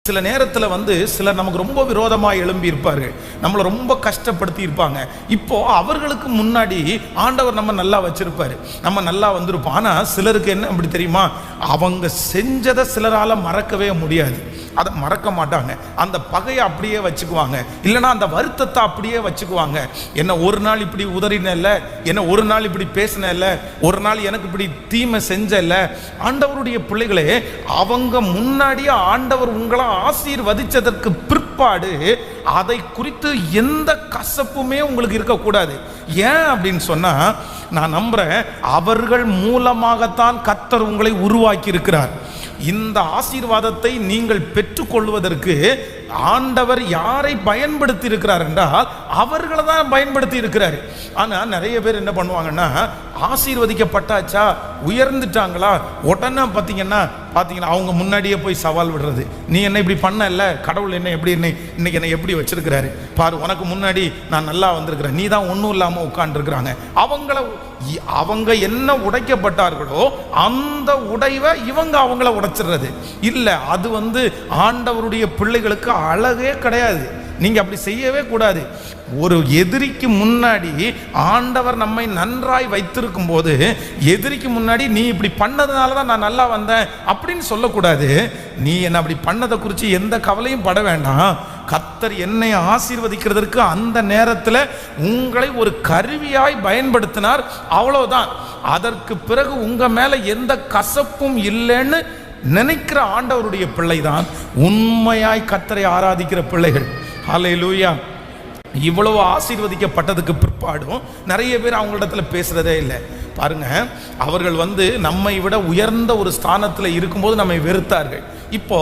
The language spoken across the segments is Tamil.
சில நேரத்தில் சிலர் நமக்கு ரொம்ப விரோதமாக எழும்பி இருப்பார்கள், நம்மளை ரொம்ப கஷ்டப்படுத்தி இருப்பாங்க. இப்போ அவர்களுக்கு முன்னாடி ஆண்டவர் நம்ம நல்லா வச்சிருப்பாரு, நம்ம நல்லா வந்திருப்போம். ஆனால் சிலருக்கு என்ன அப்படி தெரியுமா, அவங்க செஞ்சதை சிலரால் மறக்கவே முடியாது, அதை மறக்க மாட்டாங்க. அந்த பகையை அப்படியே வச்சுக்குவாங்க, இல்லைன்னா அந்த வருத்தத்தை அப்படியே வச்சுக்குவாங்க. என்ன ஒரு நாள் இப்படி உதறினல்ல, என்ன ஒரு நாள் இப்படி பேசினல்ல, ஒரு நாள் எனக்கு இப்படி தீமை செஞ்சல்ல. ஆண்டவருடைய பிள்ளைகளே, அவங்க முன்னாடியே ஆண்டவர் உங்களை ஆசீர்வதிச்சதற்கு பிற்பாடு அதை குறித்து எந்த கசப்புமே உங்களுக்கு இருக்கக்கூடாது. ஏன் அப்படின்னு சொன்னா, நான் நம்புறேன், அவர்கள் மூலமாகத்தான் கர்த்தர் உங்களை உருவாக்கி இருக்கிறார். இந்த ஆசீர்வாதத்தை நீங்கள் பெற்றுக்கொள்வதற்கு ஆண்டவர் யாரை பயன்படுத்தி இருக்கிறார் என்றால் அவர்களை தான் பயன்படுத்தி இருக்கிறார். ஆனால் நிறைய பேர் என்ன பண்ணுவாங்கன்னா, ஆசீர்வதிக்கப்பட்டாச்சா, உயர்ந்துட்டாங்களா, உடனே பார்த்தீங்கன்னா அவங்க முன்னாடியே போய் சவால் விடுறது. நீ என்ன இப்படி பண்ணல, கடவுள் என்ன எப்படி இன்னைக்கு என்ன எப்படி வச்சிருக்கிறாரு பாரு, உனக்கு முன்னாடி நான் நல்லா வந்திருக்கிறேன், நீ தான் ஒன்றும் இல்லாமல் உட்காந்துருக்குறாங்க. அவங்க என்ன உடைக்கப்பட்டார்களோ அந்த உடைவை இவங்க அவங்கள உடைச்சிடுறது இல்லை. அது ஆண்டவருடைய பிள்ளைகளுக்கு அழகே கிடையாது. நீங்க அப்படி செய்யவே கூடாது. ஒரு எதிரிக்கு முன்னாடி ஆண்டவர் நம்மை நன்றாய் வைத்திருக்கும் போது எதிரிக்கு முன்னாடி நீ இப்படி பண்ணதுனால தான் நான் நல்லா வந்தேன் அப்படின்னு சொல்லக்கூடாது. நீ என்ன அப்படி பண்ணதை குறித்து எந்த கவலையும் பட வேண்டாம். கர்த்தர் என்னை ஆசீர்வதிக்கிறதற்கு அந்த நேரத்தில் உங்களை ஒரு கருவியாய் பயன்படுத்தினார், அவ்வளவுதான். அதற்கு பிறகு உங்க மேல எந்த கசப்பும் இல்லைன்னு நினைக்கிற ஆண்டவருடைய பிள்ளை தான் உண்மையாய் கர்த்தரை ஆராதிக்கிற பிள்ளைகள். ஹல்லேலூயா. இவ்வளவு ஆசீர்வதிக்கப்பட்டதுக்கு பிற்பாடும் நிறைய பேர் அவங்களிடத்துல பேசுறதே இல்லை. பாருங்க, அவர்கள் நம்மை விட உயர்ந்த ஒரு ஸ்தானத்தில் இருக்கும்போது நம்மை வெறுத்தார்கள். இப்போ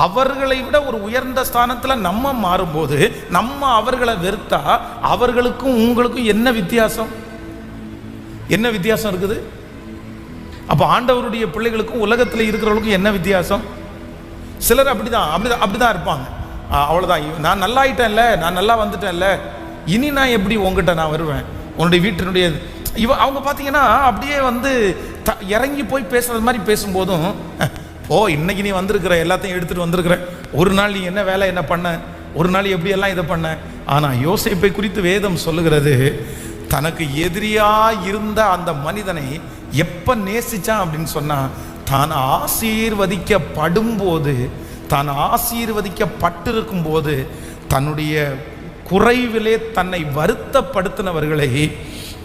அவர்களை விட ஒரு உயர்ந்த ஸ்தானத்தில் நம்ம மாறும்போது நம்ம அவர்களை வெறுத்தா அவர்களுக்கும் உங்களுக்கும் என்ன வித்தியாசம்? என்ன வித்தியாசம் இருக்குது? அப்போ ஆண்டவருடைய பிள்ளைகளுக்கும் உலகத்தில் இருக்கிறவங்களுக்கும் என்ன வித்தியாசம்? சிலர் அப்படிதான் இருப்பாங்க. அவ்வளோதான், நான் நல்லா ஆயிட்டேன்ல, நான் நல்லா வந்துட்டேன்ல, இனி நான் எப்படி உங்ககிட்ட நான் வருவேன், உன்னுடைய வீட்டினுடைய அவங்க பார்த்தீங்கன்னா அப்படியே இறங்கி போய் பேசுறது மாதிரி பேசும்போதும், ஓ இன்னைக்கு நீ வந்திருக்கிற, எல்லாத்தையும் எடுத்துட்டு வந்திருக்கிற, ஒரு நாள் நீ என்ன வேலை என்ன பண்ண, ஒரு நாள் எப்படியெல்லாம் இதை பண்ண. ஆனால் யோசேப்பை குறித்து வேதம் சொல்லுகிறது, தனக்கு எதிரியா இருந்த அந்த மனிதனை எப்ப நேசிச்சான் அப்படின்னு சொன்னா, தான் ஆசீர்வதிக்கப்படும் போது, தான் ஆசீர்வதிக்கப்பட்டிருக்கும் போது தன்னுடைய குறைவிலே தன்னை வருத்தப்படுத்தினவர்களை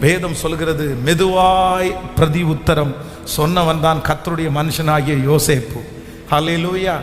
வேதம் சொல்கிறது, மெதுவாய் பிரதி உத்தரம் சொன்னவன் தான் கர்த்தருடைய மனுஷனாகிய யோசேப்பு. ஹல்லேலூயா.